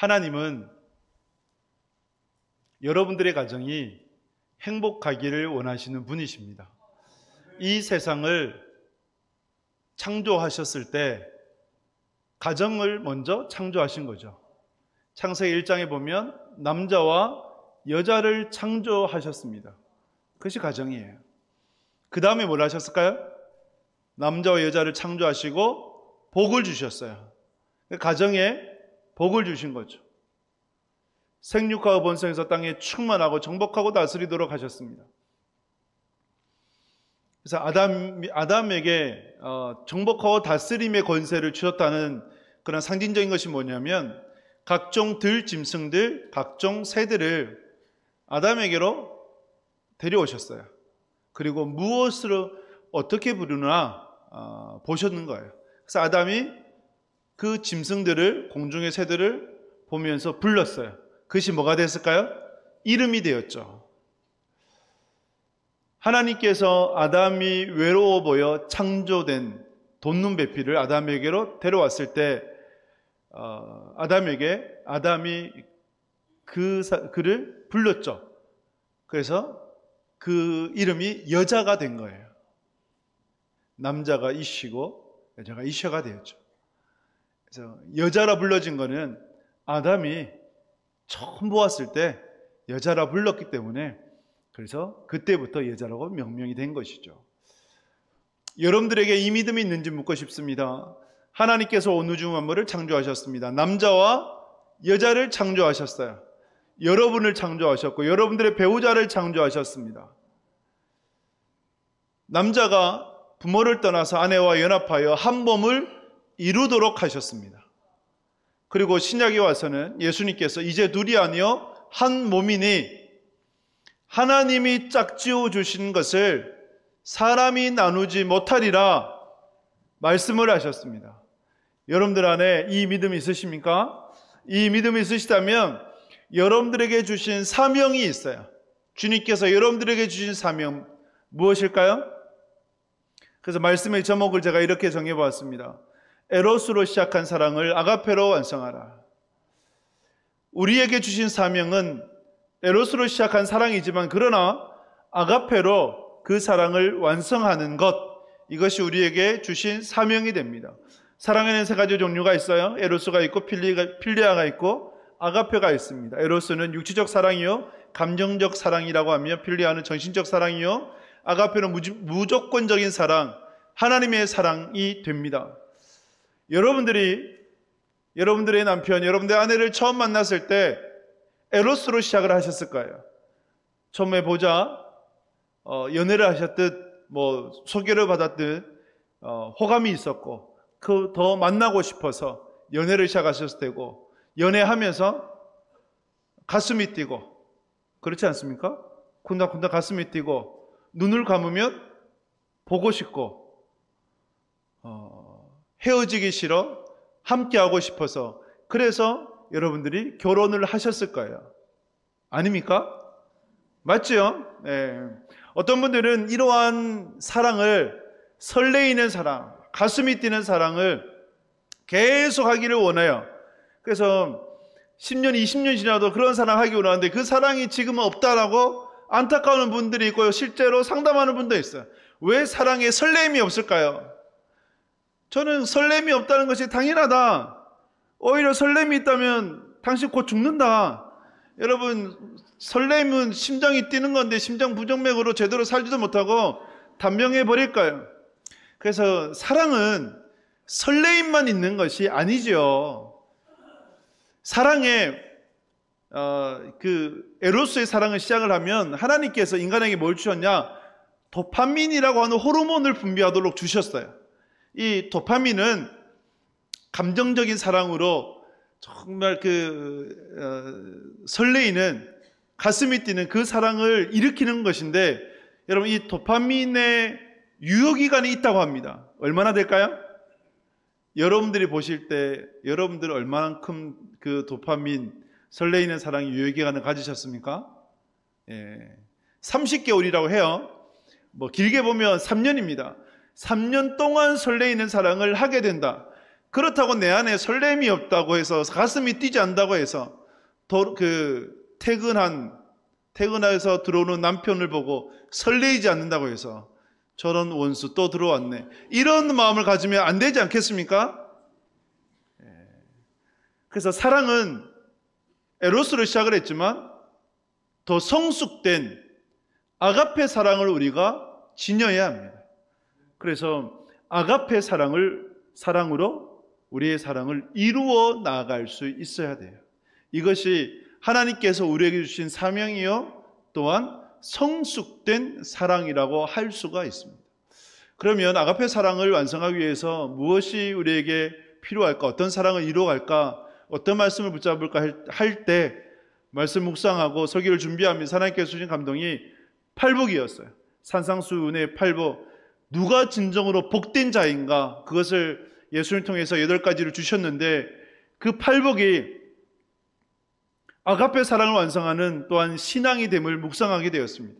하나님은 여러분들의 가정이 행복하기를 원하시는 분이십니다. 이 세상을 창조하셨을 때 가정을 먼저 창조하신 거죠. 창세기 1장에 보면 남자와 여자를 창조하셨습니다. 그것이 가정이에요. 그 다음에 뭘 하셨을까요? 남자와 여자를 창조하시고 복을 주셨어요. 가정에 복을 주신 거죠. 생육하고 번성해서 땅에 충만하고 정복하고 다스리도록 하셨습니다. 그래서 아담에게 정복하고 다스림의 권세를 주셨다는 그런 상징적인 것이 뭐냐면 각종 들짐승들, 각종 새들을 아담에게로 데려오셨어요. 그리고 무엇으로 어떻게 부르나 보셨는 거예요. 그래서 아담이 그 짐승들을, 공중의 새들을 보면서 불렀어요. 그것이 뭐가 됐을까요? 이름이 되었죠. 하나님께서 아담이 외로워 보여 창조된 돋눈배필을 아담에게로 데려왔을 때 아담이 그를 불렀죠. 그래서 그 이름이 여자가 된 거예요. 남자가 이시고 여자가 이셔가 되었죠. 그래서 여자라 불러진 거는 아담이 처음 보았을 때 여자라 불렀기 때문에 그래서 그때부터 여자라고 명명이 된 것이죠. 여러분들에게 이 믿음이 있는지 묻고 싶습니다. 하나님께서 온 우주 만물을 창조하셨습니다. 남자와 여자를 창조하셨어요. 여러분을 창조하셨고 여러분들의 배우자를 창조하셨습니다. 남자가 부모를 떠나서 아내와 연합하여 한 몸을 이루도록 하셨습니다. 그리고 신약에 와서는 예수님께서 이제 둘이 아니요 한 몸이니 하나님이 짝지어 주신 것을 사람이 나누지 못하리라 말씀을 하셨습니다. 여러분들 안에 이 믿음이 있으십니까? 이 믿음이 있으시다면 여러분들에게 주신 사명이 있어요. 주님께서 여러분들에게 주신 사명 무엇일까요? 그래서 말씀의 제목을 제가 이렇게 정해보았습니다. 에로스로 시작한 사랑을 아가페로 완성하라. 우리에게 주신 사명은 에로스로 시작한 사랑이지만 그러나 아가페로 그 사랑을 완성하는 것, 이것이 우리에게 주신 사명이 됩니다. 사랑에는 세 가지 종류가 있어요. 에로스가 있고 필리아가 있고 아가페가 있습니다. 에로스는 육체적 사랑이요 감정적 사랑이라고 하며 필리아는 정신적 사랑이요 아가페는 무조건적인 사랑, 하나님의 사랑이 됩니다. 여러분들의 남편, 여러분들의 아내를 처음 만났을 때 에로스로 시작을 하셨을 거예요. 처음에 보자 연애를 하셨듯 소개를 받았듯 호감이 있었고 더 만나고 싶어서 연애를 시작하셨을 테고 연애하면서 가슴이 뛰고 그렇지 않습니까? 쿵닥쿵닥 가슴이 뛰고 눈을 감으면 보고 싶고 헤어지기 싫어 함께하고 싶어서 그래서 여러분들이 결혼을 하셨을 거예요. 아닙니까? 맞죠? 네. 어떤 분들은 이러한 사랑을 설레이는 사랑, 가슴이 뛰는 사랑을 계속 하기를 원해요. 그래서 10년, 20년 지나도 그런 사랑 하기 원하는데 그 사랑이 지금은 없다라고 안타까운 분들이 있고 실제로 상담하는 분도 있어요. 왜 사랑에 설렘이 없을까요? 저는 설렘이 없다는 것이 당연하다. 오히려 설렘이 있다면 당신 곧 죽는다. 여러분, 설렘은 심장이 뛰는 건데 심장 부정맥으로 제대로 살지도 못하고 단명해 버릴 거예요. 그래서 사랑은 설레임만 있는 것이 아니죠. 사랑에 에로스의 사랑을 시작을 하면 하나님께서 인간에게 뭘 주셨냐? 도파민이라고 하는 호르몬을 분비하도록 주셨어요. 이 도파민은 감정적인 사랑으로 정말 설레이는 가슴이 뛰는 그 사랑을 일으키는 것인데 여러분 이 도파민의 유효기간이 있다고 합니다. 얼마나 될까요? 여러분들이 보실 때 여러분들 얼마만큼 그 도파민 설레이는 사랑의 유효기간을 가지셨습니까? 30개월이라고 해요. 길게 보면 3년입니다. 3년 동안 설레이는 사랑을 하게 된다. 그렇다고 내 안에 설렘이 없다고 해서, 가슴이 뛰지 않는다고 해서 퇴근해서 들어오는 남편을 보고 설레이지 않는다고 해서 저런 원수 또 들어왔네, 이런 마음을 가지면 안 되지 않겠습니까? 그래서 사랑은 에로스로 시작을 했지만 더 성숙된 아가페 사랑을 우리가 지녀야 합니다. 그래서 아가페 사랑으로 우리의 사랑을 이루어 나아갈 수 있어야 돼요. 이것이 하나님께서 우리에게 주신 사명이요, 또한 성숙된 사랑이라고 할 수가 있습니다. 그러면 아가페 사랑을 완성하기 위해서 무엇이 우리에게 필요할까? 어떤 사랑을 이루어갈까? 어떤 말씀을 붙잡을까 할 때 말씀 묵상하고 설교를 준비하면서 하나님께서 주신 감동이 팔복이었어요. 산상수훈의 팔복. 누가 진정으로 복된 자인가? 그것을 예수를 통해서 8가지를 주셨는데, 그 팔복이 아가페 사랑을 완성하는 또한 신앙이 됨을 묵상하게 되었습니다.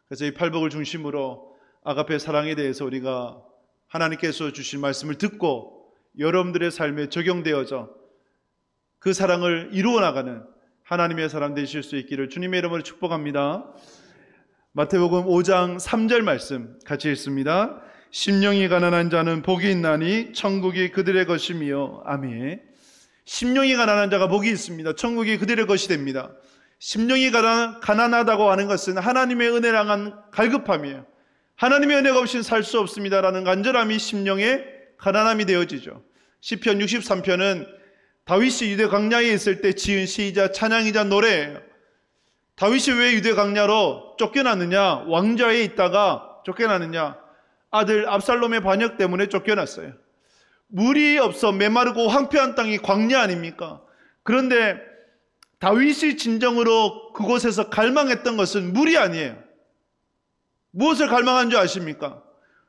그래서 이 팔복을 중심으로 아가페 사랑에 대해서 우리가 하나님께서 주신 말씀을 듣고 여러분들의 삶에 적용되어져 그 사랑을 이루어 나가는 하나님의 사람 되실 수 있기를 주님의 이름으로 축복합니다. 마태복음 5장 3절 말씀 같이 읽습니다. 심령이 가난한 자는 복이 있나니 천국이 그들의 것이며. 아멘. 심령이 가난한 자가 복이 있습니다. 천국이 그들의 것이 됩니다. 심령이 가난하다고 하는 것은 하나님의 은혜를 향한 갈급함이에요. 하나님의 은혜가 없이는 살 수 없습니다라는 간절함이 심령의 가난함이 되어지죠. 시편 63편은 다윗이 유대 광야에 있을 때 지은 시이자 찬양이자 노래예요. 다윗이 왜 유대 광야로 쫓겨났느냐? 왕좌에 있다가 쫓겨났느냐? 아들 압살롬의 반역 때문에 쫓겨났어요. 물이 없어 메마르고 황폐한 땅이 광야 아닙니까? 그런데 다윗이 진정으로 그곳에서 갈망했던 것은 물이 아니에요. 무엇을 갈망한 줄 아십니까?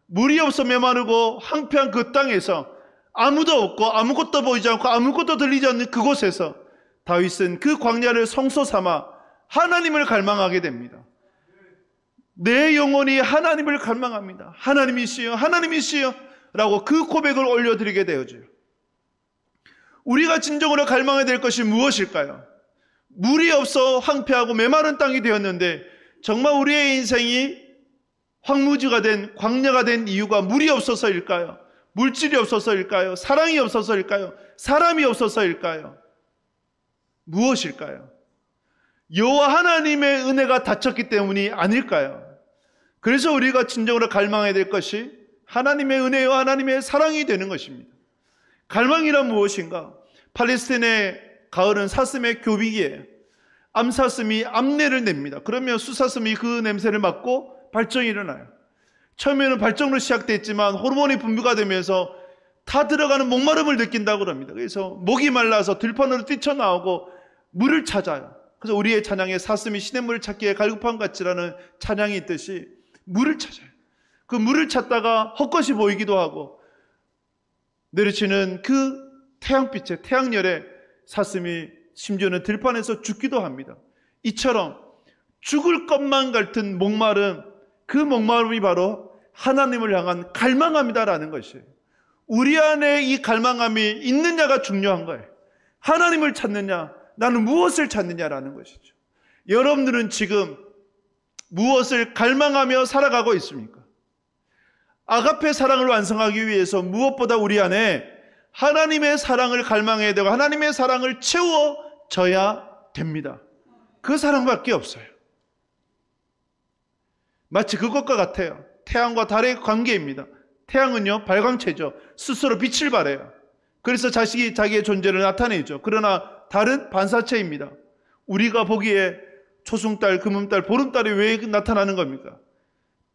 물이 없어 메마르고 황폐한 그 땅에서 아무도 없고 아무것도 보이지 않고 아무것도 들리지 않는 그곳에서 다윗은 그 광야를 성소 삼아 하나님을 갈망하게 됩니다. 내 영혼이 하나님을 갈망합니다. 하나님이시여, 하나님이시여 라고 그 고백을 올려드리게 되어져요. 우리가 진정으로 갈망해야 될 것이 무엇일까요? 물이 없어 황폐하고 메마른 땅이 되었는데 정말 우리의 인생이 황무지가 된, 광야가 된 이유가 물이 없어서일까요? 물질이 없어서일까요? 사랑이 없어서일까요? 사람이 없어서일까요? 무엇일까요? 여호와 하나님의 은혜가 닫혔기 때문이 아닐까요? 그래서 우리가 진정으로 갈망해야 될 것이 하나님의 은혜와 하나님의 사랑이 되는 것입니다. 갈망이란 무엇인가? 팔레스틴의 가을은 사슴의 교비기예요. 암사슴이 암내를 냅니다. 그러면 수사슴이 그 냄새를 맡고 발정이 일어나요. 처음에는 발정으로 시작됐지만 호르몬이 분비가 되면서 다 들어가는 목마름을 느낀다고 합니다. 그래서 목이 말라서 들판으로 뛰쳐나오고 물을 찾아요. 그래서 우리의 찬양에 사슴이 시냇물을 찾기에 갈급한 같이라는 찬양이 있듯이 물을 찾아요. 그 물을 찾다가 헛것이 보이기도 하고 내리치는 그 태양빛에, 태양열에 사슴이 심지어는 들판에서 죽기도 합니다. 이처럼 죽을 것만 같은 목마름, 그 목마름이 바로 하나님을 향한 갈망함이다라는 것이에요. 우리 안에 이 갈망함이 있느냐가 중요한 거예요. 하나님을 찾느냐, 나는 무엇을 찾느냐라는 것이죠. 여러분들은 지금 무엇을 갈망하며 살아가고 있습니까? 아가페 사랑을 완성하기 위해서 무엇보다 우리 안에 하나님의 사랑을 갈망해야 되고 하나님의 사랑을 채워져야 됩니다. 그 사랑밖에 없어요. 마치 그것과 같아요. 태양과 달의 관계입니다. 태양은요, 발광체죠. 스스로 빛을 발해요. 그래서 자기의 존재를 나타내죠. 그러나 달은 반사체입니다. 우리가 보기에 초승달, 금음달, 보름달이 왜 나타나는 겁니까?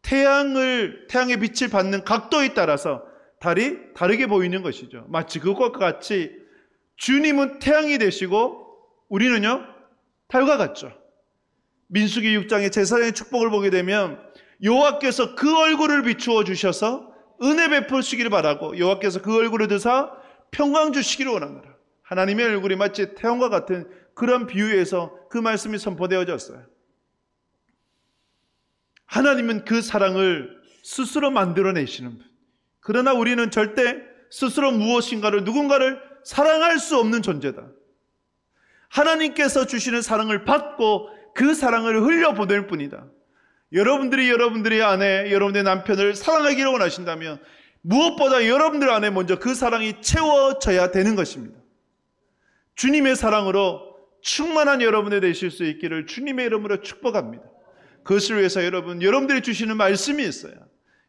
태양의 빛을 받는 각도에 따라서 달이 다르게 보이는 것이죠. 마치 그것과 같이 주님은 태양이 되시고 우리는요, 달과 같죠. 민수기 6장의 제사장의 축복을 보게 되면 여호와께서 그 얼굴을 비추어 주셔서 은혜 베푸시기를 바라고 여호와께서 그 얼굴을 드사 평강 주시기를 원하노라. 하나님의 얼굴이 마치 태양과 같은 그런 비유에서 그 말씀이 선포되어졌어요. 하나님은 그 사랑을 스스로 만들어내시는 분. 그러나 우리는 절대 스스로 누군가를 사랑할 수 없는 존재다. 하나님께서 주시는 사랑을 받고 그 사랑을 흘려보낼 뿐이다. 여러분들이 아내, 여러분의 남편을 사랑하기를 원하신다면 무엇보다 여러분들 안에 먼저 그 사랑이 채워져야 되는 것입니다. 주님의 사랑으로 충만한 여러분이 되실 수 있기를 주님의 이름으로 축복합니다. 그것을 위해서 여러분들이 주시는 말씀이 있어요.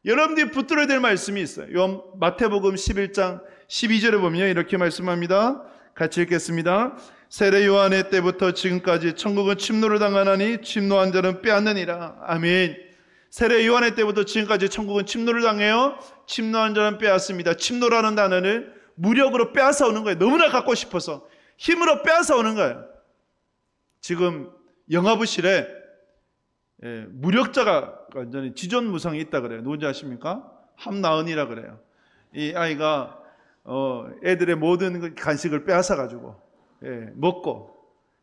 여러분들이 붙들어야 될 말씀이 있어요. 마태복음 11장 12절에 보면 이렇게 말씀합니다. 같이 읽겠습니다. 세례 요한의 때부터 지금까지 천국은 침노를 당하나니 침노한 자는 빼앗느니라. 아멘. 세례 요한의 때부터 지금까지 천국은 침노를 당해요. 침노한 자는 빼앗습니다. 침노라는 단어는 무력으로 빼앗아 오는 거예요. 너무나 갖고 싶어서 힘으로 빼앗아 오는 거예요. 지금 영화부실에 무력자가 완전히 지존무상이 있다 그래요. 누군지 아십니까? 함나은이라 그래요. 이 아이가 애들의 모든 간식을 빼앗아 가지고 먹고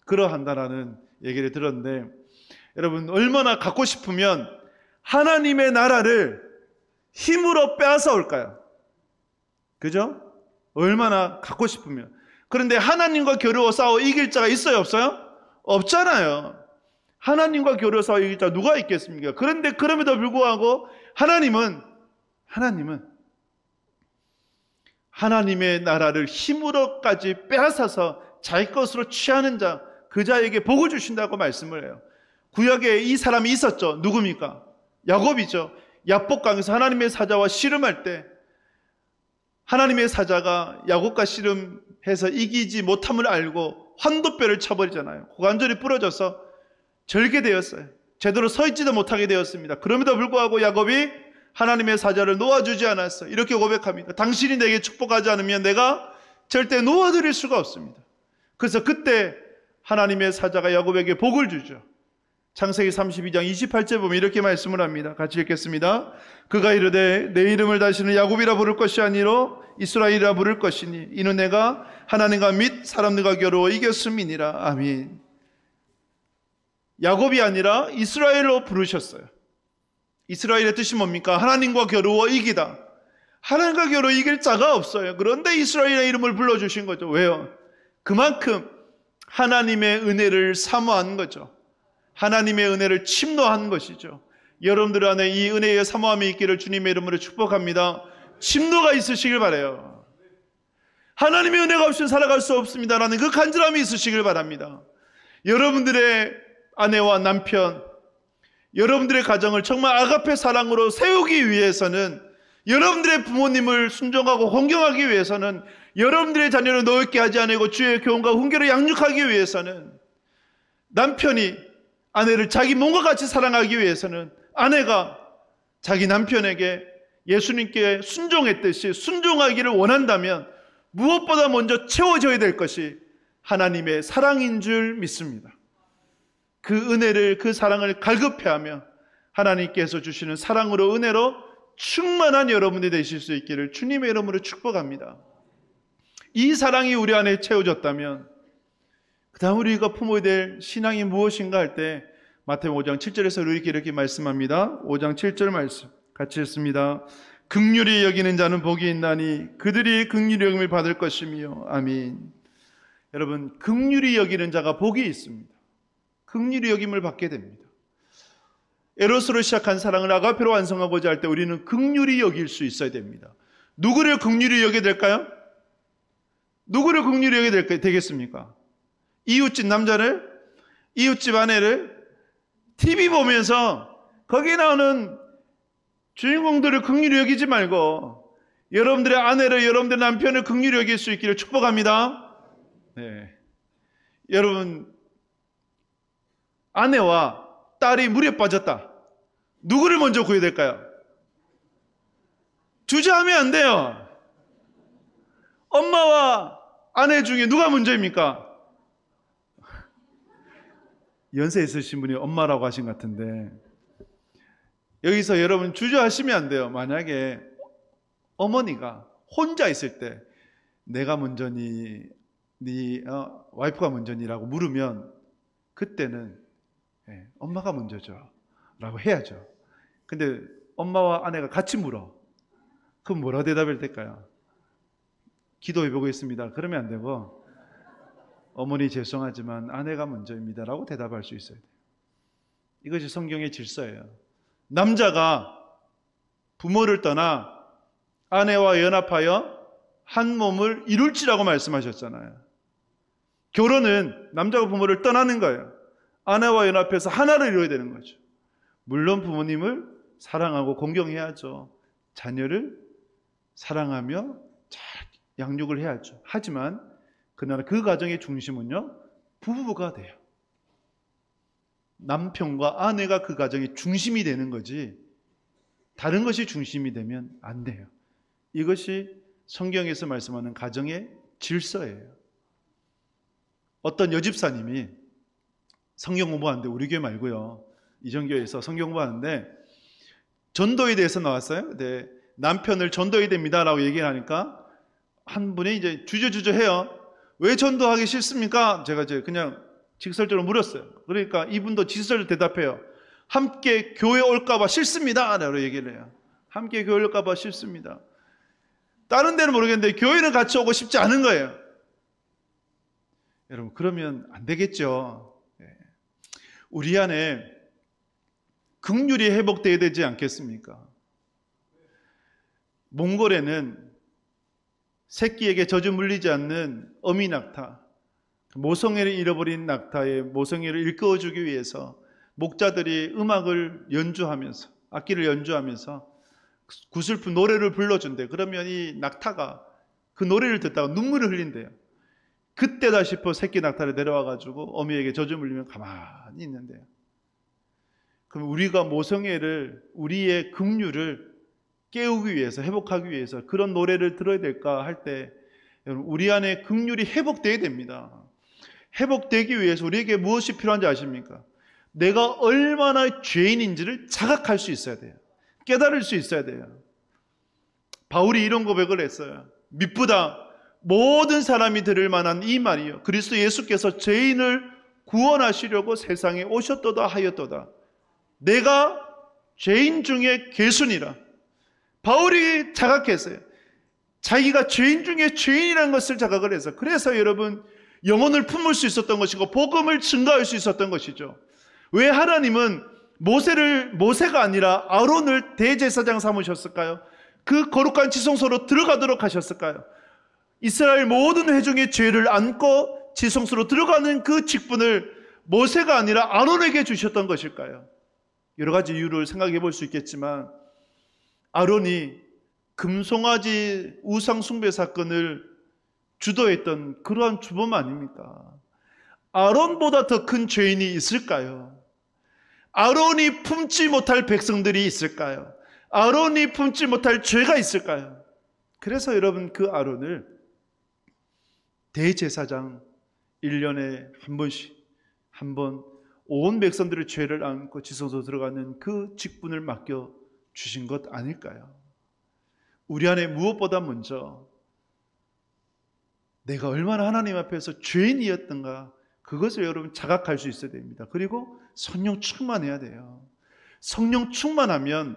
그러한다라는 얘기를 들었는데, 여러분 얼마나 갖고 싶으면 하나님의 나라를 힘으로 빼앗아 올까요? 그죠? 얼마나 갖고 싶으면. 그런데 하나님과 겨루어 싸워 이길 자가 있어요, 없어요? 없잖아요. 하나님과 겨루어 싸워 이길 자 누가 있겠습니까? 그런데 그럼에도 불구하고 하나님은 하나님의 나라를 힘으로까지 빼앗아서 자기 것으로 취하는 자, 그 자에게 복을 주신다고 말씀을 해요. 구약에 이 사람이 있었죠. 누굽니까? 야곱이죠. 야복강에서 하나님의 사자와 씨름할 때 하나님의 사자가 야곱과 씨름해서 이기지 못함을 알고 환도뼈를 쳐버리잖아요. 고관절이 부러져서 절개되었어요. 제대로 서 있지도 못하게 되었습니다. 그럼에도 불구하고 야곱이 하나님의 사자를 놓아주지 않았어요. 이렇게 고백합니다. 당신이 내게 축복하지 않으면 내가 절대 놓아드릴 수가 없습니다. 그래서 그때 하나님의 사자가 야곱에게 복을 주죠. 창세기 32장 28절 보면 이렇게 말씀을 합니다. 같이 읽겠습니다. 그가 이르되 내 이름을 다시는 야곱이라 부를 것이 아니로 이스라엘이라 부를 것이니 이는 내가 하나님과 및 사람들과 겨루어 이겼음이니라. 아멘. 야곱이 아니라 이스라엘로 부르셨어요. 이스라엘의 뜻이 뭡니까? 하나님과 겨루어 이기다. 하나님과 겨루어 이길 자가 없어요. 그런데 이스라엘의 이름을 불러주신 거죠. 왜요? 그만큼 하나님의 은혜를 사모한 거죠. 하나님의 은혜를 침노한 것이죠. 여러분들 안에 이 은혜의 사모함이 있기를 주님의 이름으로 축복합니다. 침노가 있으시길 바라요. 하나님의 은혜가 없이는 살아갈 수 없습니다라는 그 간절함이 있으시길 바랍니다. 여러분들의 아내와 남편, 여러분들의 가정을 정말 아가페 사랑으로 세우기 위해서는, 여러분들의 부모님을 순종하고 공경하기 위해서는, 여러분들의 자녀를 노엽게 하지 않고 주의 교훈과 훈계를 양육하기 위해서는, 남편이 아내를 자기 몸과 같이 사랑하기 위해서는 아내가 자기 남편에게 예수님께 순종했듯이 순종하기를 원한다면 무엇보다 먼저 채워져야 될 것이 하나님의 사랑인 줄 믿습니다. 그 은혜를, 그 사랑을 갈급해하며 하나님께서 주시는 사랑으로, 은혜로 충만한 여러분이 되실 수 있기를 주님의 이름으로 축복합니다. 이 사랑이 우리 안에 채워졌다면 그 다음 우리가 품어야 될 신앙이 무엇인가 할 때 마태복음 5장 7절에서 이렇게 말씀합니다. 5장 7절 말씀 같이 읽습니다. 긍휼히 여기는 자는 복이 있나니 그들이 긍휼히 여김을 받을 것이며. 아멘. 여러분, 긍휼히 여기는 자가 복이 있습니다. 긍휼히 여김을 받게 됩니다. 에로스로 시작한 사랑을 아가페로 완성하고자 할 때 우리는 긍휼히 여길 수 있어야 됩니다. 누구를 긍휼히 여겨야 될까요? 누구를 긍휼히 여겨야 되겠습니까? 이웃집 남자를, 이웃집 아내를, TV 보면서 거기에 나오는 주인공들을 긍휼히 여기지 말고 여러분들의 아내를, 여러분들의 남편을 긍휼히 여길 수 있기를 축복합니다. 네. 여러분, 아내와 딸이 물에 빠졌다. 누구를 먼저 구해야 될까요? 주저하면 안 돼요. 엄마와 아내 중에 누가 먼저입니까? 연세 있으신 분이 엄마라고 하신 것 같은데, 여기서 여러분 주저하시면 안 돼요. 만약에 어머니가 혼자 있을 때 내가 먼저니, 네 와이프가 먼저니라고 물으면 그때는 엄마가 먼저죠 라고 해야죠. 근데 엄마와 아내가 같이 물어. 그럼 뭐라 대답을 될까요? 기도해 보겠습니다. 그러면 안 되고 어머니 죄송하지만 아내가 먼저입니다 라고 대답할 수 있어야 돼요. 이것이 성경의 질서예요. 남자가 부모를 떠나 아내와 연합하여 한 몸을 이룰지라고 말씀하셨잖아요. 결혼은 남자가 부모를 떠나는 거예요. 아내와 연합해서 하나를 이루어야 되는 거죠. 물론 부모님을 사랑하고 공경해야죠. 자녀를 사랑하며 잘 양육을 해야죠. 하지만 그러나 그 가정의 중심은요, 부부가 돼요. 남편과 아내가 그 가정의 중심이 되는 거지 다른 것이 중심이 되면 안 돼요. 이것이 성경에서 말씀하는 가정의 질서예요. 어떤 여집사님이 성경 공부하는데, 우리 교회 말고요, 이전교회에서 성경 공부하는데 전도에 대해서 나왔어요. 네, 남편을 전도해야 됩니다 라고 얘기하니까 한 분이 이제 주저주저 해요. 왜 전도하기 싫습니까? 제가 이제 그냥 직설적으로 물었어요. 그러니까 이분도 직설적으로 대답해요. 함께 교회 올까봐 싫습니다 라고 얘기를 해요. 함께 교회 올까봐 싫습니다. 다른 데는 모르겠는데 교회는 같이 오고 싶지 않은 거예요. 여러분, 그러면 안 되겠죠. 우리 안에 긍휼이 회복되어야 되지 않겠습니까? 몽골에는 새끼에게 젖을 물리지 않는 어미 낙타, 모성애를 잃어버린 낙타의 모성애를 일깨워주기 위해서 목자들이 음악을 연주하면서, 악기를 연주하면서 구슬픈 노래를 불러준대. 그러면 이 낙타가 그 노래를 듣다가 눈물을 흘린대요. 그때다 싶어 새끼 낙타를 데려와가지고 어미에게 젖을 물리면 가만히 있는데요. 그럼 우리가 모성애를, 우리의 긍휼을 깨우기 위해서, 회복하기 위해서 그런 노래를 들어야 될까 할 때, 여러분, 우리 안에 긍휼이 회복되어야 됩니다. 회복되기 위해서 우리에게 무엇이 필요한지 아십니까? 내가 얼마나 죄인인지를 자각할 수 있어야 돼요. 깨달을 수 있어야 돼요. 바울이 이런 고백을 했어요. 미쁘다. 모든 사람이 들을 만한 이 말이요, 그리스도 예수께서 죄인을 구원하시려고 세상에 오셨도다 하였도다. 내가 죄인 중에 괴순이라. 바울이 자각했어요. 자기가 죄인 중에 죄인이라는 것을 자각을 해서, 그래서 여러분 영혼을 품을 수 있었던 것이고 복음을 증가할 수 있었던 것이죠. 왜 하나님은 모세가 아니라 아론을 대제사장 삼으셨을까요? 그 거룩한 지성소로 들어가도록 하셨을까요? 이스라엘 모든 회중의 죄를 안고 지성소로 들어가는 그 직분을 모세가 아니라 아론에게 주셨던 것일까요? 여러 가지 이유를 생각해 볼 수 있겠지만, 아론이 금송아지 우상 숭배 사건을 주도했던 그러한 주범 아닙니까? 아론보다 더 큰 죄인이 있을까요? 아론이 품지 못할 백성들이 있을까요? 아론이 품지 못할 죄가 있을까요? 그래서 여러분, 그 아론을 대제사장 1년에 한 번 온 백성들의 죄를 안고 지성소 들어가는 그 직분을 맡겨 주신 것 아닐까요? 우리 안에 무엇보다 먼저 내가 얼마나 하나님 앞에서 죄인이었던가, 그것을 여러분 자각할 수 있어야 됩니다. 그리고 성령 충만해야 돼요. 성령 충만하면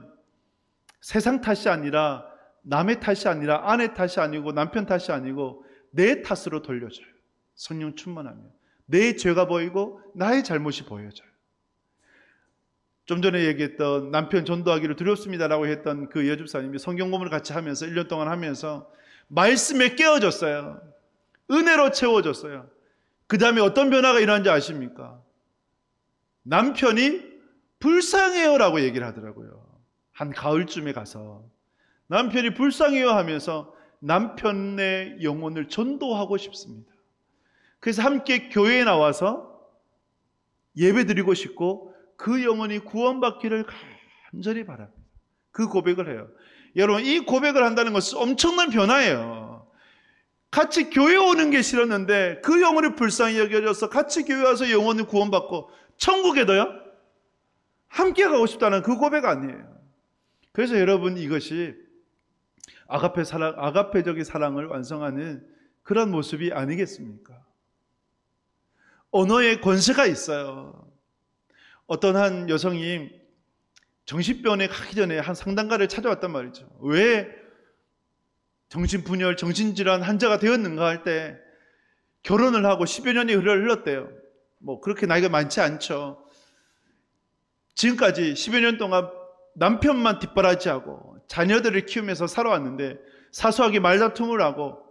세상 탓이 아니라, 남의 탓이 아니라, 아내 탓이 아니고 남편 탓이 아니고 내 탓으로 돌려져요. 성령 충만하면 내 죄가 보이고 나의 잘못이 보여져요. 좀 전에 얘기했던 남편 전도하기를 두렵습니다라고 했던 그 여집사님이 성경 공부를 같이 하면서 1년 동안 하면서 말씀에 깨어졌어요. 은혜로 채워졌어요. 그 다음에 어떤 변화가 일어난지 아십니까? 남편이 불쌍해요 라고 얘기를 하더라고요. 한 가을쯤에 가서 남편이 불쌍해요 하면서 남편의 영혼을 전도하고 싶습니다. 그래서 함께 교회에 나와서 예배 드리고 싶고 그 영혼이 구원받기를 간절히 바랍니다. 그 고백을 해요. 여러분, 이 고백을 한다는 것은 엄청난 변화예요. 같이 교회 오는 게 싫었는데 그 영혼이 불쌍히 여겨져서 같이 교회 와서 영혼을 구원받고 천국에도요 함께 가고 싶다는 그 고백 아니에요. 그래서 여러분, 이것이 아가페적인 사랑을 완성하는 그런 모습이 아니겠습니까? 언어의 권세가 있어요. 어떤 한 여성이 정신병원에 가기 전에 한 상담가를 찾아왔단 말이죠. 왜 정신분열, 정신질환 환자가 되었는가 할 때 결혼을 하고 10여 년이 흘렀대요. 뭐 그렇게 나이가 많지 않죠. 지금까지 10여 년 동안 남편만 뒷바라지하고 자녀들을 키우면서 살아왔는데 사소하게 말다툼을 하고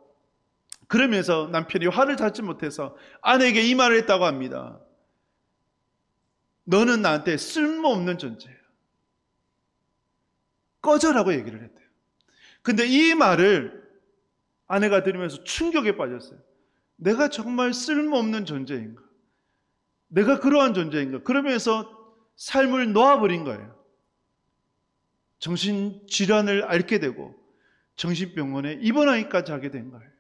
그러면서 남편이 화를 잡지 못해서 아내에게 이 말을 했다고 합니다. 너는 나한테 쓸모없는 존재야. 꺼져라고 얘기를 했대요. 근데 이 말을 아내가 들으면서 충격에 빠졌어요. 내가 정말 쓸모없는 존재인가? 내가 그러한 존재인가? 그러면서 삶을 놓아버린 거예요. 정신질환을 앓게 되고 정신병원에 입원하기까지 하게 된 거예요.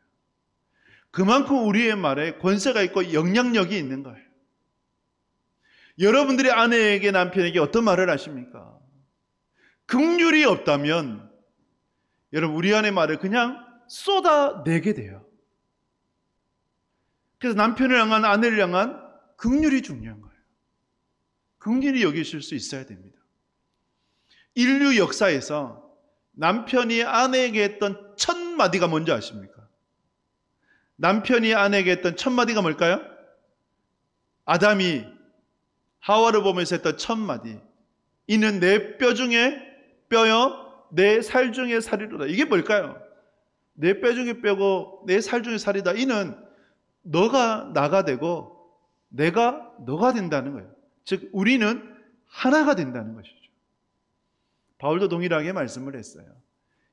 그만큼 우리의 말에 권세가 있고 영향력이 있는 거예요. 여러분들이 아내에게 남편에게 어떤 말을 하십니까? 긍휼이 없다면 여러분 우리 아내 말을 그냥 쏟아내게 돼요. 그래서 남편을 향한 아내를 향한 긍휼이 중요한 거예요. 긍휼히 여기실 수 있어야 됩니다. 인류 역사에서 남편이 아내에게 했던 첫 마디가 뭔지 아십니까? 남편이 아내에게 했던 첫 마디가 뭘까요? 아담이 하와를 보면서 했던 첫 마디. 이는 내 뼈 중에 뼈요 내 살 중에 살이로다. 이게 뭘까요? 내 뼈 중에 뼈고 내 살 중에 살이다. 이는 너가 나가 되고 내가 너가 된다는 거예요. 즉 우리는 하나가 된다는 것이죠. 바울도 동일하게 말씀을 했어요.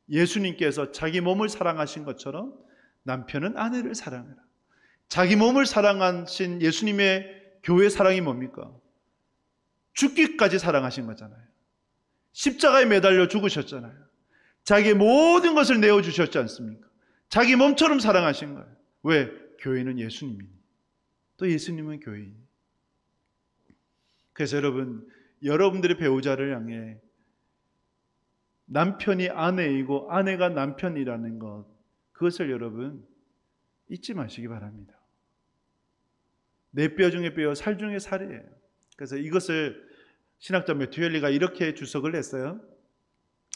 예수님께서 자기 몸을 사랑하신 것처럼 남편은 아내를 사랑해라. 자기 몸을 사랑하신 예수님의 교회 사랑이 뭡니까? 죽기까지 사랑하신 거잖아요. 십자가에 매달려 죽으셨잖아요. 자기의 모든 것을 내어주셨지 않습니까? 자기 몸처럼 사랑하신 거예요. 왜? 교회는 예수님이니. 또 예수님은 교회이니. 그래서 여러분들의 배우자를 향해 남편이 아내이고 아내가 남편이라는 것, 그것을 여러분 잊지 마시기 바랍니다. 내 뼈 중에 뼈요 살 중에 살이에요. 그래서 이것을 신학자 메투엘리가 이렇게 주석을 했어요.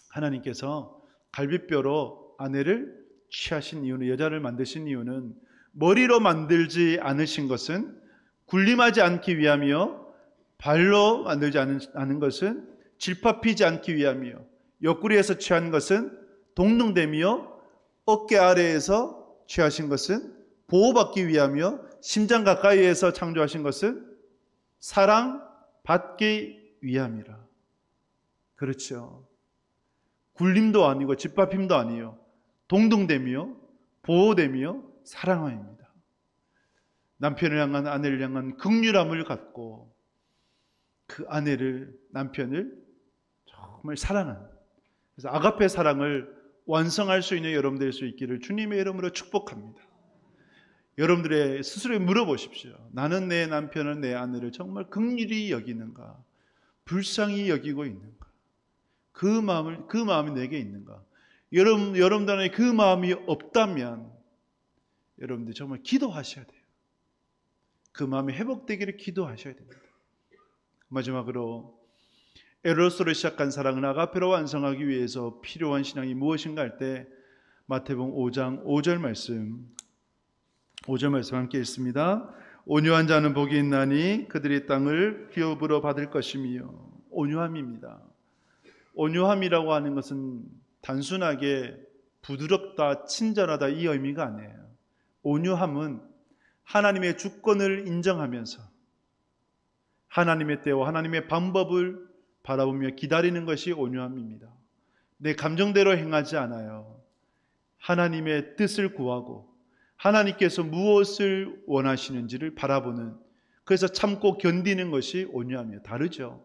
하나님께서 갈비뼈로 아내를 취하신 이유는, 여자를 만드신 이유는 머리로 만들지 않으신 것은 군림하지 않기 위함이요, 발로 만들지 않은 것은 질파피지 않기 위함이요, 옆구리에서 취한 것은 동등됨이요, 어깨 아래에서 취하신 것은 보호받기 위함이요, 심장 가까이에서 창조하신 것은 사랑받기 위함이라. 그렇죠. 굴림도 아니고 짓밟힘도 아니요, 동등됨이요, 보호됨이요, 사랑함입니다. 남편을 향한, 아내를 향한 긍휼함을 갖고 그 아내를, 남편을 정말 사랑하는, 그래서 아가페 사랑을 완성할 수 있는 여러분 될 수 있기를 주님의 이름으로 축복합니다. 여러분들의 스스로에 물어보십시오. 나는 내 남편은, 내 아내를 정말 긍휼히 여기는가? 불쌍히 여기고 있는가? 그 마음이 내게 있는가? 여러분들 안에 그 마음이 없다면 여러분들 정말 기도하셔야 돼요. 그 마음이 회복되기를 기도하셔야 됩니다. 마지막으로 에로스로 시작한 사랑은 아가페로 완성하기 위해서 필요한 신앙이 무엇인가 할 때 마태복음 5장 5절 말씀 함께 읽습니다. 온유한 자는 복이 있나니 그들이 땅을 기업으로 받을 것이며. 온유함입니다. 온유함이라고 하는 것은 단순하게 부드럽다, 친절하다 이 의미가 아니에요. 온유함은 하나님의 주권을 인정하면서 하나님의 때와 하나님의 방법을 바라보며 기다리는 것이 온유함입니다. 내 감정대로 행하지 않아요. 하나님의 뜻을 구하고 하나님께서 무엇을 원하시는지를 바라보는, 그래서 참고 견디는 것이 온유함이에요. 다르죠.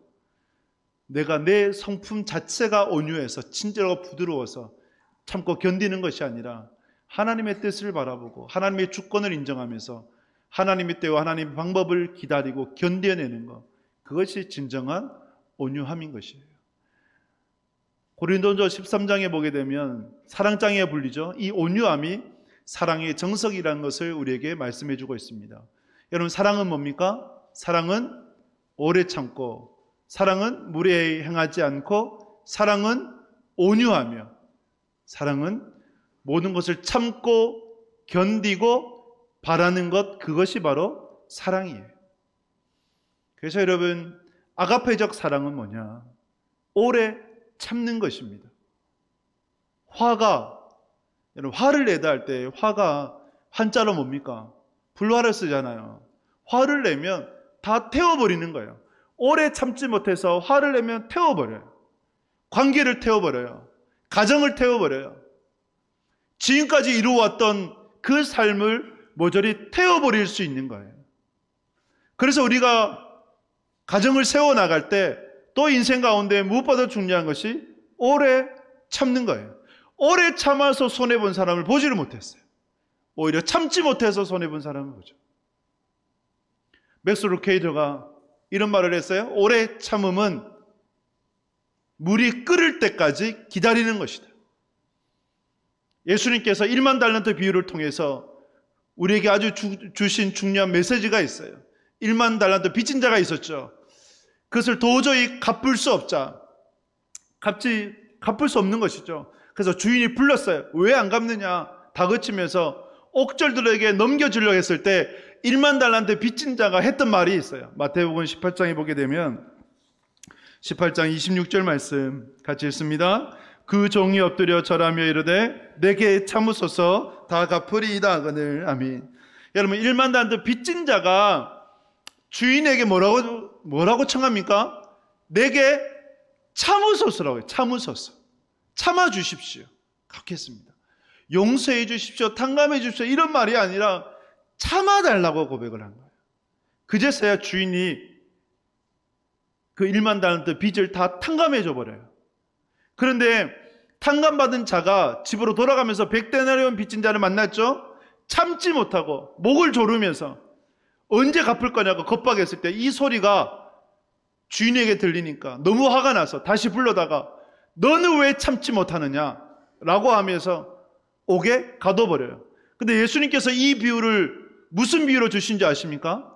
내가 내 성품 자체가 온유해서 친절하고 부드러워서 참고 견디는 것이 아니라 하나님의 뜻을 바라보고 하나님의 주권을 인정하면서 하나님의 때와 하나님의 방법을 기다리고 견뎌내는 것, 그것이 진정한 온유함인 것이에요. 고린도전서 13장에 보게 되면 사랑장에 불리죠. 이 온유함이 사랑의 정석이라는 것을 우리에게 말씀해 주고 있습니다. 여러분, 사랑은 뭡니까? 사랑은 오래 참고, 사랑은 무례히 행하지 않고, 사랑은 온유하며, 사랑은 모든 것을 참고 견디고 바라는 것, 그것이 바로 사랑이에요. 그래서 여러분, 아가페적 사랑은 뭐냐? 오래 참는 것입니다. 여러분, 화를 내다 할 때 화가 한자로 뭡니까? 불화를 쓰잖아요. 화를 내면 다 태워버리는 거예요. 오래 참지 못해서 화를 내면 태워버려요. 관계를 태워버려요. 가정을 태워버려요. 지금까지 이루어왔던 그 삶을 모조리 태워버릴 수 있는 거예요. 그래서 우리가 가정을 세워나갈 때 또 인생 가운데 무엇보다 중요한 것이 오래 참는 거예요. 오래 참아서 손해본 사람을 보지를 못했어요. 오히려 참지 못해서 손해본 사람을 보죠. 맥스 루케이저가 이런 말을 했어요. 오래 참음은 물이 끓을 때까지 기다리는 것이다. 예수님께서 1만 달란트 비유를 통해서 우리에게 아주 주신 중요한 메시지가 있어요. 1만 달란트 빚진 자가 있었죠. 그것을 도저히 갚을 수 없자 갚을 수 없는 것이죠. 그래서 주인이 불렀어요. 왜 안 갚느냐 다그치면서 옥절들에게 넘겨주려고 했을 때 1만 달란트 빚진 자가 했던 말이 있어요. 마태복음 18장에 보게 되면 18장 26절 말씀 같이 읽습니다. 그 종이 엎드려 절하며 이르되 내게 참으소서 다 갚으리이다 하거늘. 아멘. 여러분, 1만 달란트 빚진 자가 주인에게 뭐라고 청합니까? 내게 참으소서라고 해요. 참으소서. 참아주십시오. 그렇겠습니다. 용서해 주십시오. 탕감해 주십시오. 이런 말이 아니라 참아달라고 고백을 한 거예요. 그제서야 주인이 그 1만 달란트 빚을 다 탕감해 줘버려요. 그런데 탕감받은 자가 집으로 돌아가면서 100데나리온 빚진 자를 만났죠. 참지 못하고 목을 조르면서 언제 갚을 거냐고 겁박했을 때 이 소리가 주인에게 들리니까 너무 화가 나서 다시 불러다가 너는 왜 참지 못하느냐 라고 하면서 옥에 가둬버려요. 근데 예수님께서 이 비유를 무슨 비유로 주신지 아십니까?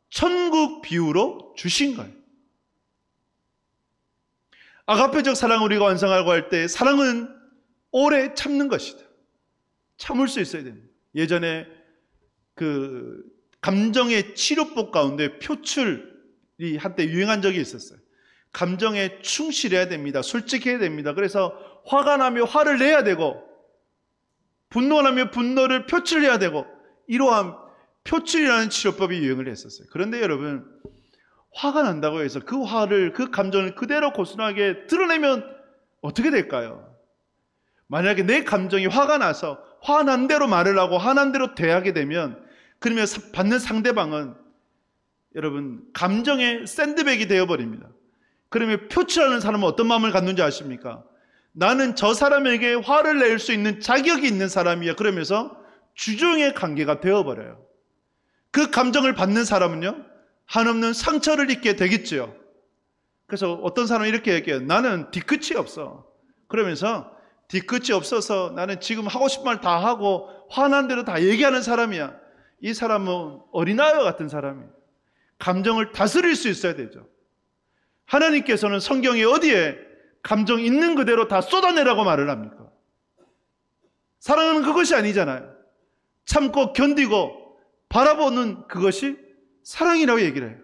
천국 비유로 주신 거예요. 아가페적 사랑을 우리가 완성하고 할 때 사랑은 오래 참는 것이다. 참을 수 있어야 됩니다. 예전에 그 감정의 치료법 가운데 표출이 한때 유행한 적이 있었어요. 감정에 충실해야 됩니다. 솔직해야 됩니다. 그래서 화가 나면 화를 내야 되고 분노가 나면 분노를 표출해야 되고 이러한 표출이라는 치료법이 유행을 했었어요. 그런데 여러분, 화가 난다고 해서 그 화를, 그 감정을 그대로 고스란하게 드러내면 어떻게 될까요? 만약에 내 감정이 화가 나서 화난 대로 말을 하고 화난 대로 대하게 되면 그러면 받는 상대방은 여러분 감정의 샌드백이 되어버립니다. 그러면 표출하는 사람은 어떤 마음을 갖는지 아십니까? 나는 저 사람에게 화를 낼 수 있는 자격이 있는 사람이야. 그러면서 주종의 관계가 되어버려요. 그 감정을 받는 사람은요, 한없는 상처를 입게 되겠죠. 그래서 어떤 사람은 이렇게 얘기해요. 나는 뒤끝이 없어. 그러면서 뒤끝이 없어서 나는 지금 하고 싶은 말 다 하고 화난 대로 다 얘기하는 사람이야. 이 사람은 어린아이와 같은 사람이에요. 감정을 다스릴 수 있어야 되죠. 하나님께서는 성경에 어디에 감정 있는 그대로 다 쏟아내라고 말을 합니까? 사랑은 그것이 아니잖아요. 참고 견디고 바라보는 그것이 사랑이라고 얘기를 해요.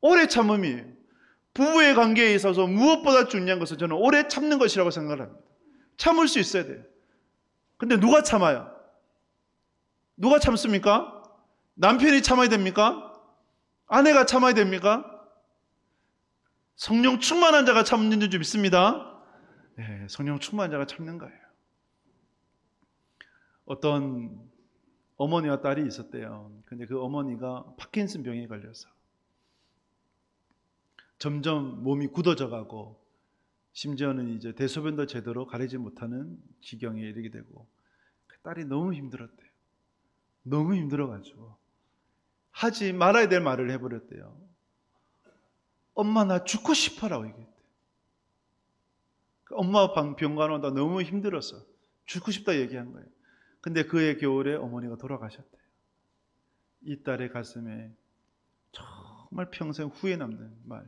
오래 참음이에요. 부부의 관계에 있어서 무엇보다 중요한 것은 저는 오래 참는 것이라고 생각을 합니다. 참을 수 있어야 돼요. 근데 누가 참아요? 누가 참습니까? 남편이 참아야 됩니까? 아내가 참아야 됩니까? 성령 충만한 자가 참는 줄 믿습니다. 네, 성령 충만한 자가 참는 거예요. 어떤 어머니와 딸이 있었대요. 근데 그 어머니가 파킨슨 병에 걸려서 점점 몸이 굳어져 가고 심지어는 이제 대소변도 제대로 가리지 못하는 지경에 이르게 되고 그 딸이 너무 힘들었대요. 너무 힘들어가지고 하지 말아야 될 말을 해버렸대요. 엄마 나 죽고 싶어라고 얘기했대요. 엄마 병간 온다 너무 힘들어서 죽고 싶다 얘기한 거예요. 근데 그해 겨울에 어머니가 돌아가셨대요. 이 딸의 가슴에 정말 평생 후회 남는 말.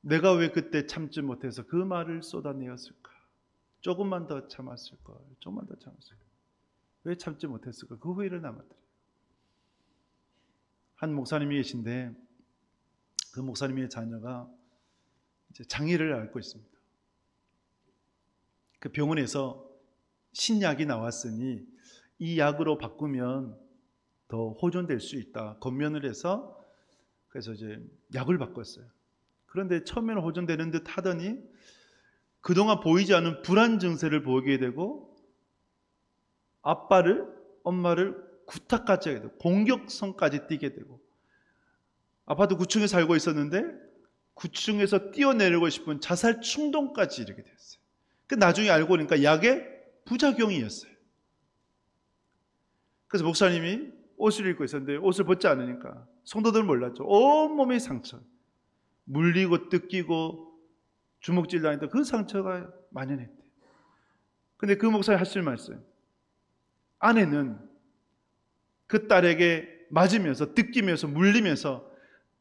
내가 왜 그때 참지 못해서 그 말을 쏟아내었을까? 조금만 더 참았을 걸. 조금만 더 참았을 걸. 왜 참지 못했을까? 그 후회를 남았더래요. 한 목사님이 계신데 그 목사님의 자녀가 이제 장애를 앓고 있습니다. 그 병원에서 신약이 나왔으니 이 약으로 바꾸면 더 호전될 수 있다. 권면을 해서 그래서 이제 약을 바꿨어요. 그런데 처음에는 호전되는 듯 하더니 그동안 보이지 않은 불안 증세를 보이게 되고 아빠를, 엄마를 구타까지 하게 되고 공격성까지 띠게 되고 아파트 9층에 살고 있었는데 9층에서 뛰어내리고 싶은 자살 충동까지 이르게 됐어요. 그 나중에 알고 보니까 약의 부작용이었어요. 그래서 목사님이 옷을 입고 있었는데 옷을 벗지 않으니까 성도들은 몰랐죠. 온몸의 상처, 물리고 뜯기고 주먹질 당했던 그 상처가 만연했대요. 근데 그 목사님이 하실 말씀, 아내는 그 딸에게 맞으면서 뜯기면서 물리면서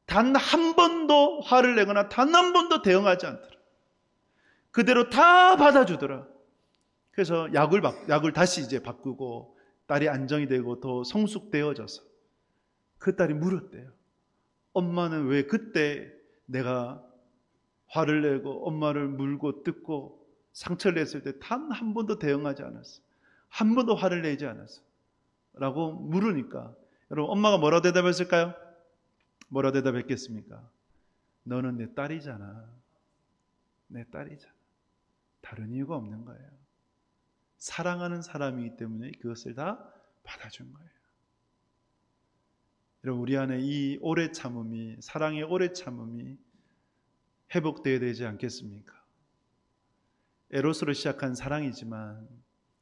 단 한 번도 화를 내거나 단 한 번도 대응하지 않더라. 그대로 다 받아주더라. 그래서 약을 다시 이제 바꾸고 딸이 안정이 되고 더 성숙되어져서 그 딸이 물었대요. 엄마는 왜 그때 내가 화를 내고 엄마를 물고 뜯고 상처를 냈을 때 단 한 번도 대응하지 않았어? 한 번도 화를 내지 않았어? 라고 물으니까 여러분 엄마가 뭐라고 대답했을까요? 뭐라고 대답했겠습니까? 너는 내 딸이잖아. 내 딸이잖아. 다른 이유가 없는 거예요. 사랑하는 사람이기 때문에 그것을 다 받아준 거예요. 여러분 우리 안에 이 오래 참음이, 사랑의 오래 참음이 회복되어야 되지 않겠습니까? 에로스로 시작한 사랑이지만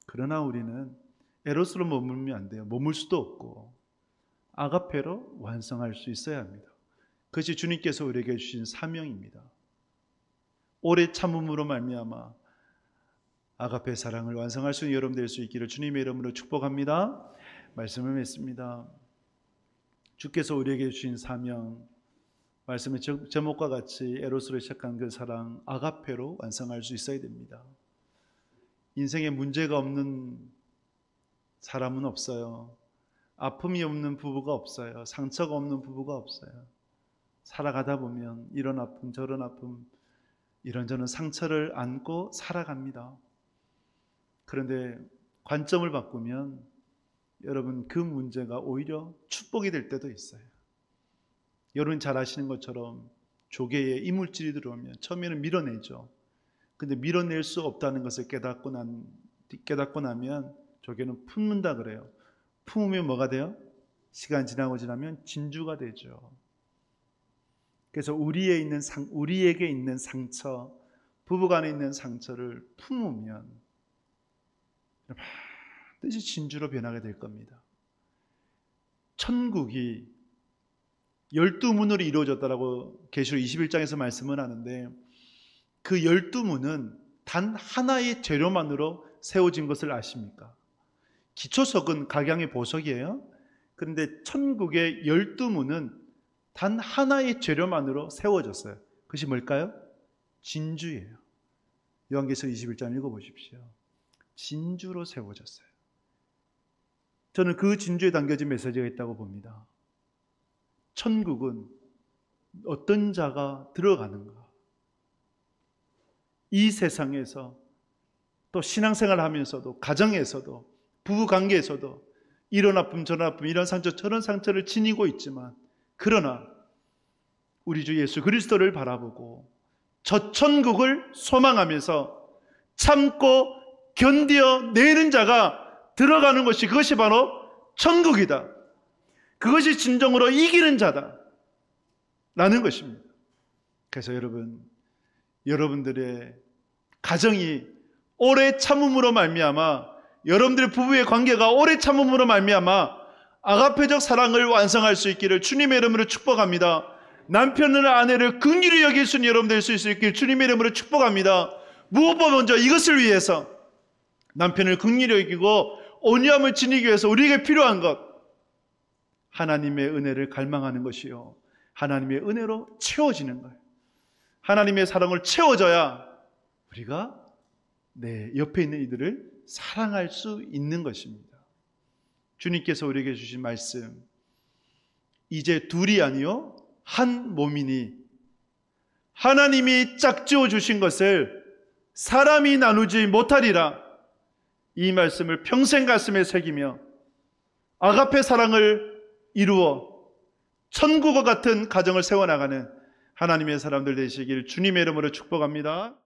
그러나 우리는 에로스로 머물면 안 돼요. 머물 수도 없고 아가페로 완성할 수 있어야 합니다. 그것이 주님께서 우리에게 주신 사명입니다. 오래 참음으로 말미암아 아가페 사랑을 완성할 수 있는 여러분 될 수 있기를 주님의 이름으로 축복합니다. 말씀을 맺습니다. 주께서 우리에게 주신 사명, 말씀의 제목과 같이 에로스로 시작한 그 사랑 아가페로 완성할 수 있어야 됩니다. 인생에 문제가 없는 사람은 없어요. 아픔이 없는 부부가 없어요. 상처가 없는 부부가 없어요. 살아가다 보면 이런 아픔 저런 아픔 이런저런 상처를 안고 살아갑니다. 그런데 관점을 바꾸면 여러분 그 문제가 오히려 축복이 될 때도 있어요. 여러분 잘 아시는 것처럼 조개에 이물질이 들어오면 처음에는 밀어내죠. 근데 밀어낼 수 없다는 것을 깨닫고 나면 조개는 품는다 그래요. 품으면 뭐가 돼요? 시간 지나면 진주가 되죠. 그래서 우리에게 있는 상처, 부부간에 있는 상처를 품으면 반드시 진주로 변하게 될 겁니다. 천국이 12문으로 이루어졌다라고 계시록 21장에서 말씀을 하는데 그 12문은 단 하나의 재료만으로 세워진 것을 아십니까? 기초석은 각양의 보석이에요. 그런데 천국의 12문은 단 하나의 재료만으로 세워졌어요. 그것이 뭘까요? 진주예요. 요한계시록 21장 읽어보십시오. 진주로 세워졌어요. 저는 그 진주에 담겨진 메시지가 있다고 봅니다. 천국은 어떤 자가 들어가는가? 이 세상에서 또 신앙생활 하면서도 가정에서도 부부관계에서도 이런 아픔 저런 아픔 이런 상처 저런 상처를 지니고 있지만 그러나 우리 주 예수 그리스도를 바라보고 저 천국을 소망하면서 참고 견뎌내는 자가 들어가는 것이 그것이 바로 천국이다. 그것이 진정으로 이기는 자다 라는 것입니다. 그래서 여러분들의 가정이 오래 참음으로 말미암아 여러분들의 부부의 관계가 오래 참음으로 말미암아 아가페적 사랑을 완성할 수 있기를 주님의 이름으로 축복합니다. 남편을 아내를 긍휼히 여길 수 있는 여러분 될 수 있기를 주님의 이름으로 축복합니다. 무엇보다 먼저 이것을 위해서 남편을 긍휼히 여기고 온유함을 지니기 위해서 우리에게 필요한 것 하나님의 은혜를 갈망하는 것이요 하나님의 은혜로 채워지는 거예요. 하나님의 사랑을 채워져야 우리가 네, 옆에 있는 이들을 사랑할 수 있는 것입니다. 주님께서 우리에게 주신 말씀, 이제 둘이 아니요 한 몸이니 하나님이 짝지어 주신 것을 사람이 나누지 못하리라. 이 말씀을 평생 가슴에 새기며 아가페 사랑을 이루어 천국과 같은 가정을 세워나가는 하나님의 사람들 되시길 주님의 이름으로 축복합니다.